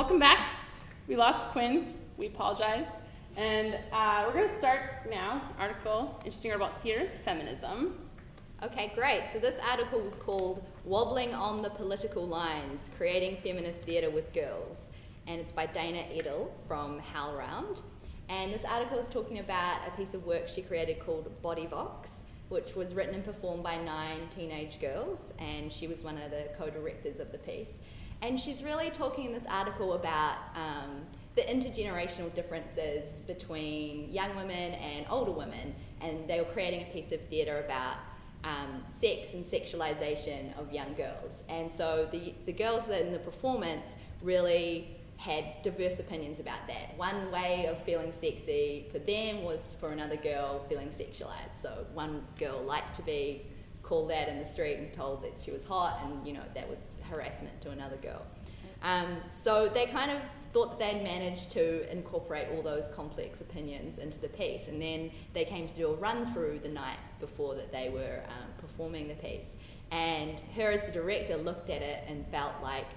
Welcome back. We lost Quinn. We apologize. And we're going to start now. Article, interesting about theater feminism. Okay, great. So this article was called Wobbling on the Political Lines, Creating Feminist Theatre with Girls. And it's by Dana Edel from HowlRound. And this article is talking about a piece of work she created called Body Vox, which was written and performed by 9 teenage girls. And she was one of the co-directors of the piece. And she's really talking in this article about the intergenerational differences between young women and older women. And they were creating a piece of theatre about sex and sexualization of young girls. And so the girls in the performance really had diverse opinions about that. One way of feeling sexy for them was for another girl feeling sexualized. So one girl liked to be called that in the street and told that she was hot, and that was harassment to another girl. So they kind of thought that they'd managed to incorporate all those complex opinions into the piece, and then they came to do a run through the night before that they were performing the piece. And her as the director looked at it and felt like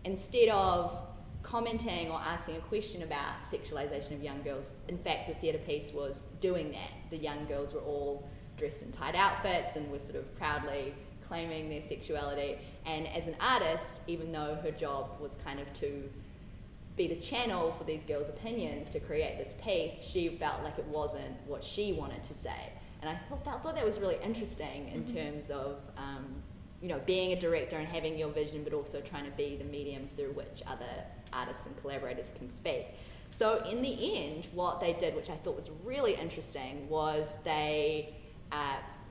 instead of commenting or asking a question about sexualization of young girls, in fact the theatre piece was doing that. The young girls were all dressed in tight outfits and were sort of proudly claiming their sexuality. And as an artist, even though her job was kind of to be the channel for these girls' opinions to create this piece, she felt like it wasn't what she wanted to say. And I thought that was really interesting in terms of being a director and having your vision, but also trying to be the medium through which other artists and collaborators can speak. So in the end, what they did, which I thought was really interesting, was they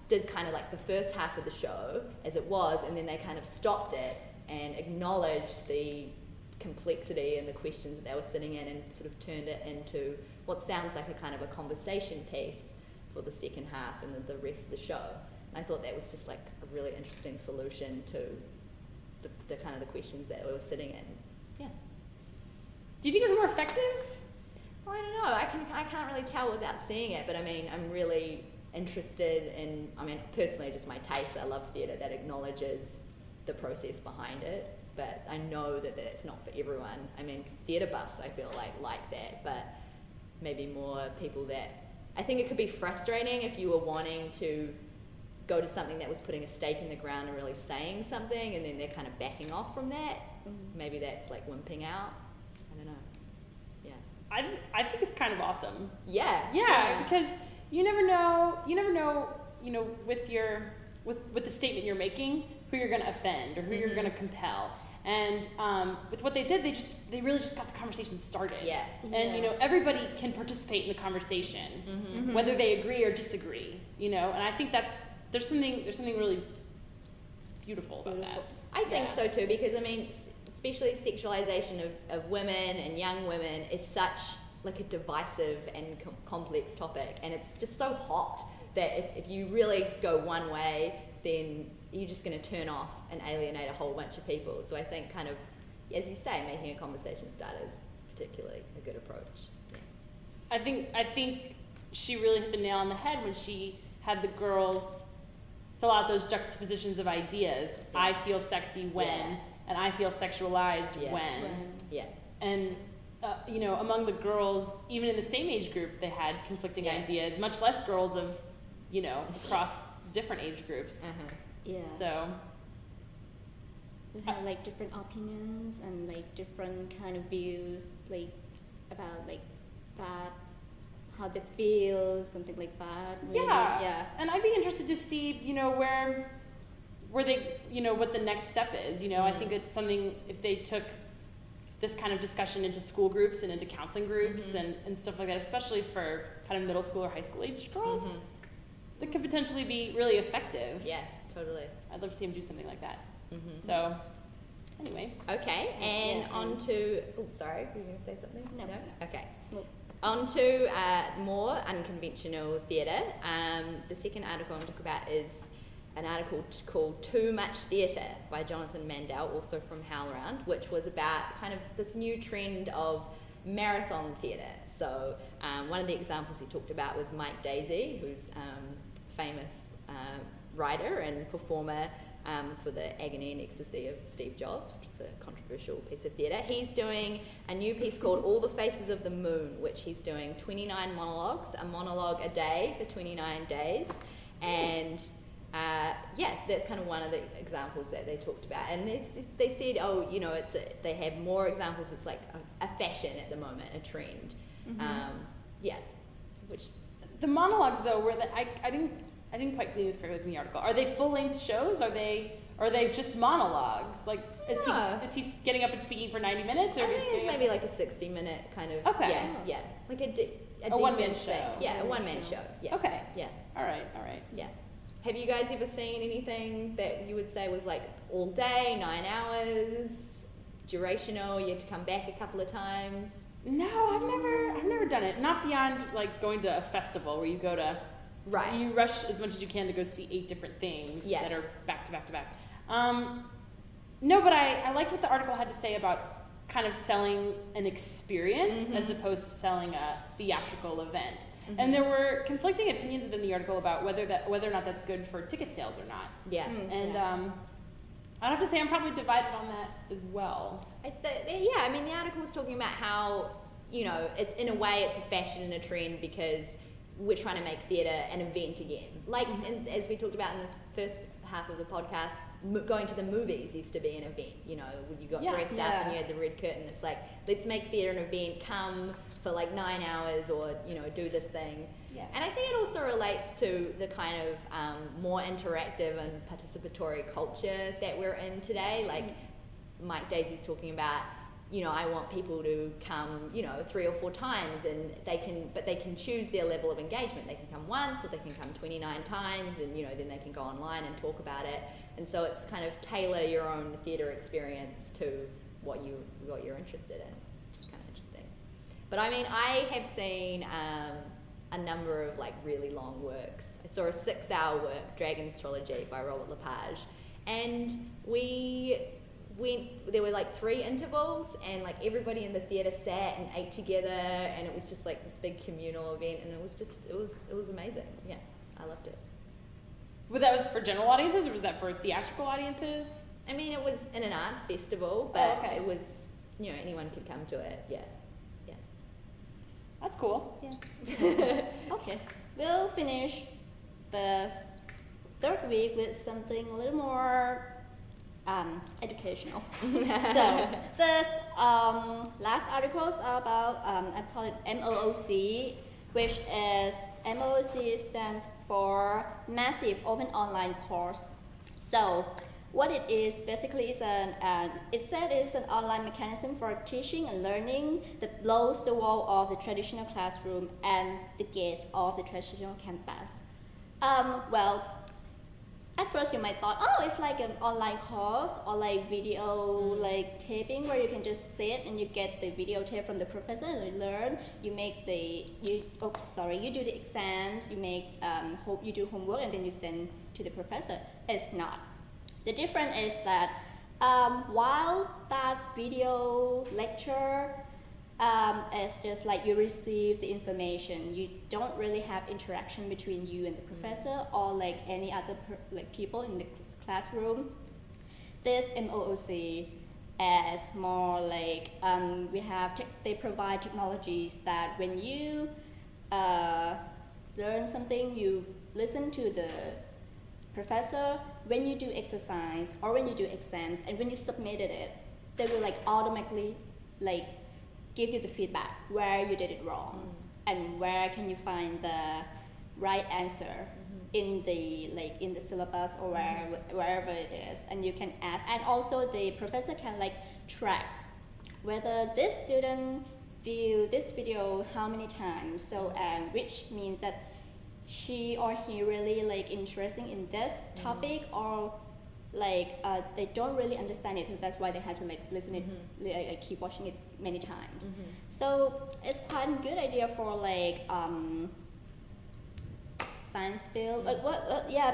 did kind of like the first half of the show as it was, and then they kind of stopped it and acknowledged the complexity and the questions that they were sitting in, and sort of turned it into what sounds like a kind of a conversation piece for the second half and the rest of the show. And I thought that was just like a really interesting solution to the kind of the questions that we were sitting in. Yeah. Do you think it was more effective? Well, I don't know. I can't really tell without seeing it, but I mean, I'm really interested in, personally, just my taste. I love theatre that acknowledges the process behind it, but I know that it's not for everyone. Theatre buffs, I feel like that, but maybe more people that, I think it could be frustrating if you were wanting to go to something that was putting a stake in the ground and really saying something, and then they're kind of backing off from that. Maybe that's like wimping out. I don't know. Yeah. I think it's kind of awesome. Yeah. Because you never know, with the statement you're making, who you're going to offend or who you're going to compel. And with what they did, they really just got the conversation started. Yeah. And everybody can participate in the conversation, whether they agree or disagree. And I think there's something really beautiful about that. I think so too, because especially sexualization of women and young women is such like a divisive and complex topic, and it's just so hot that if you really go one way, then you're just going to turn off and alienate a whole bunch of people. So I think kind of, as you say, making a conversation start is particularly a good approach. Yeah. I think she really hit the nail on the head when she had the girls fill out those juxtapositions of ideas. Yeah. I feel sexy when, and I feel sexualized when. Yeah. And among the girls, even in the same age group, they had conflicting ideas, much less girls of, across different age groups. Yeah. So they have like different opinions and like different kind of views, like about like that, how they feel, something like that. Maybe. Yeah. And I'd be interested to see, where they, what the next step is. I think it's something, if they took this kind of discussion into school groups and into counseling groups and stuff like that, especially for kind of middle school or high school age girls, that could potentially be really effective. Yeah, totally. I'd love to see them do something like that. So, anyway. Okay, and on to, sorry, were you going to say something? No. Okay. On to more unconventional theatre. The second article I'm going to talk about is an article called Too Much Theatre by Jonathan Mandel, also from HowlRound, which was about kind of this new trend of marathon theatre. So one of the examples he talked about was Mike Daisey, who's a famous writer and performer for the Agony and Ecstasy of Steve Jobs, which is a controversial piece of theatre. He's doing a new piece called All the Faces of the Moon, which he's doing 29 monologues, a monologue a day for 29 days. And yes, that's kind of one of the examples that they talked about. And they said, oh, you know, they have more examples. It's like a fashion at the moment, a trend. Yeah, which... The monologues, though, were I didn't quite glean this correctly from the article. Are they full-length shows? Are they just monologues? Like, is he getting up and speaking for 90 minutes? Or I think it's maybe like a 60-minute kind of... Okay. Yeah, like a one-man decent thing. show. Yeah, a one-man show. Yeah. Okay. Yeah. All right. Yeah. Have you guys ever seen anything that you would say was like all day, 9 hours, durational, you had to come back a couple of times? No, I've never done it. Not beyond like going to a festival where you go to... Right. You rush as much as you can to go see 8 different things that are back to back to back. No, but I liked what the article had to say about kind of selling an experience as opposed to selling a theatrical event. And there were conflicting opinions within the article about whether or not that's good for ticket sales or not. Yeah. And I'd have to say I'm probably divided on that as well. I mean, the article was talking about how, you know, it's in a way it's a fashion and a trend because we're trying to make theatre an event again. Like, as we talked about in the first half of the podcast, going to the movies used to be an event, you know, when you got dressed up and you had the red curtain. It's like, let's make theatre an event, come for like 9 hours or, you know, do this thing. Yeah. And I think it also relates to the kind of more interactive and participatory culture that we're in today. Like Mike Daisy's talking about, you know, I want people to come, you know, 3 or 4 times, and they can choose their level of engagement. They can come once, or they can come 29 times, and, you know, then they can go online and talk about it. And so it's kind of tailor your own theatre experience to what you're interested in, which is kind of interesting. But I mean, I have seen a number of like really long works. I saw a 6-hour work, Dragon's Trilogy by Robert Lepage, and there were like 3 intervals, and like everybody in the theatre sat and ate together, and it was just like this big communal event, and it was amazing. Yeah, I loved it. Well, that was for general audiences, or was that for theatrical audiences? I mean, it was in an arts festival, but it was, you know, anyone could come to it. Yeah. That's cool. Yeah. Okay, we'll finish the 3rd week with something a little more educational. So this last articles are about I call it MOOC, which is MOOC stands for Massive Open Online Course. So what it is basically is it said it's an online mechanism for teaching and learning that blows the wall of the traditional classroom and the gates of the traditional campus. Well, at first you might thought, oh, it's like an online course or like video like taping where you can just sit and you get the videotape from the professor and you learn. You do the exams, you do homework and then you send to the professor. It's not. The difference is that while that video lecture is just like you receive the information, you don't really have interaction between you and the professor or like any other people in the classroom. This MOOC is more like they provide technologies that when you learn something, you listen to the professor. When you do exercise or when you do exams and when you submitted it, they will like automatically like give you the feedback where you did it wrong and where can you find the right answer in the syllabus or wherever it is, and you can ask. And also the professor can like track whether this student viewed this video how many times, so which means that she or he really like interested in this topic or like they don't really understand it, so that's why they have to like listen it, keep watching it many times. So it's quite a good idea for like science field.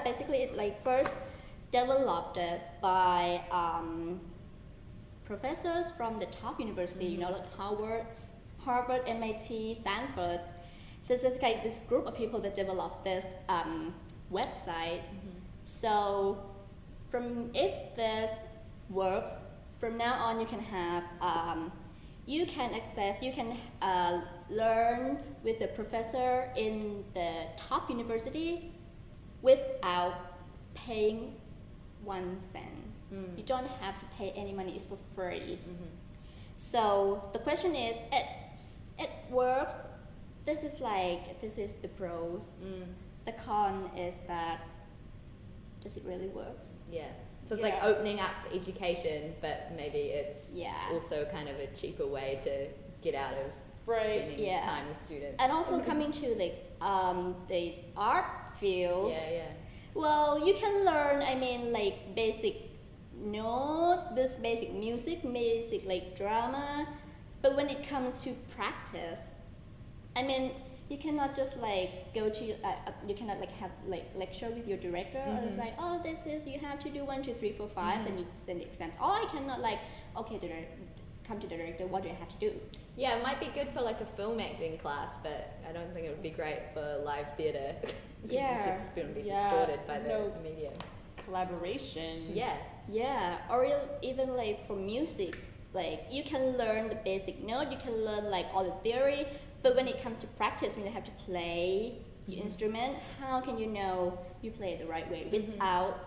Basically it's like first developed by professors from the top university, you know, like Harvard, MIT, Stanford. This is like this group of people that developed this website. So if this works, from now on you can have you can learn with a professor in the top university without paying 1 cent. You don't have to pay any money, it's for free. So the question is, it works. This is the pros. The con is that, does it really work? Yeah. So it's like opening up education, but maybe it's also kind of a cheaper way to get out of spending time with students. And also coming to the art field. Well, you can learn, like basic note, basic music, basic like drama, but when it comes to practice, you cannot just like go to you cannot like have like lecture with your director and it's like, oh, this is, you have to do 1 2 3 4 5 then you send the exam. Or I cannot like, okay, come to the director, what do I have to do? Yeah, it might be good for like a film acting class, but I don't think it would be great for live theatre. It's just going to be distorted by the medium. Collaboration. Or even like for music, like you can learn the basic note, you can learn like all the theory, but when it comes to practice, when you have to play your instrument, how can you know you play it the right way without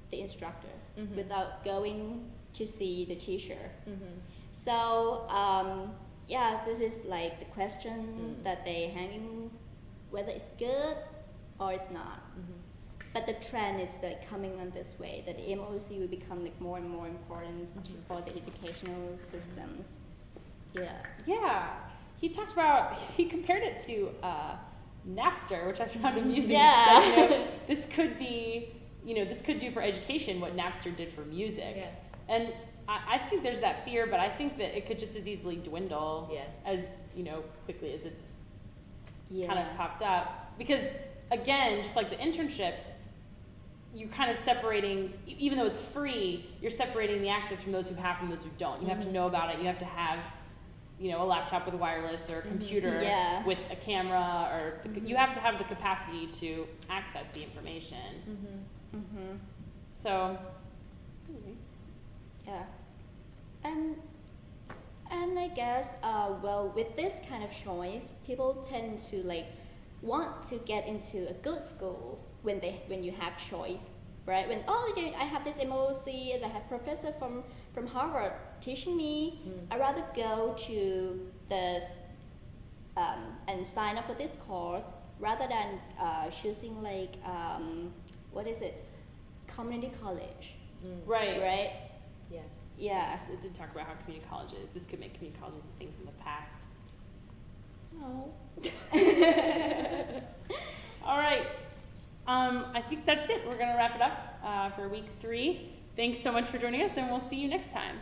the instructor, without going to see the teacher? So this is like the question that they hanging, whether it's good or it's not. But the trend is like coming on this way, that the MOC will become like more and more important for the educational systems. He compared it to Napster, which I found amusing. This could do for education what Napster did for music. And I think there's that fear, but I think that it could just as easily dwindle as quickly as it's kind of popped up. Because again, just like the internships, you're kind of separating, even though it's free, you're separating the access from those who have from those who don't. You have to know about it. You have to have, a laptop with wireless or a computer with a camera, or you have to have the capacity to access the information. So, and I guess, with this kind of choice, people tend to like want to get into a good school when you have choice, right? When I have this MOC and I have professor from Harvard teaching me, I'd rather go to this and sign up for this course rather than choosing like community college. Right? Yeah. It did talk about how community colleges, this could make community colleges a thing from the past. No. All right. I think that's it. We're going to wrap it up for week 3. Thanks so much for joining us, and we'll see you next time.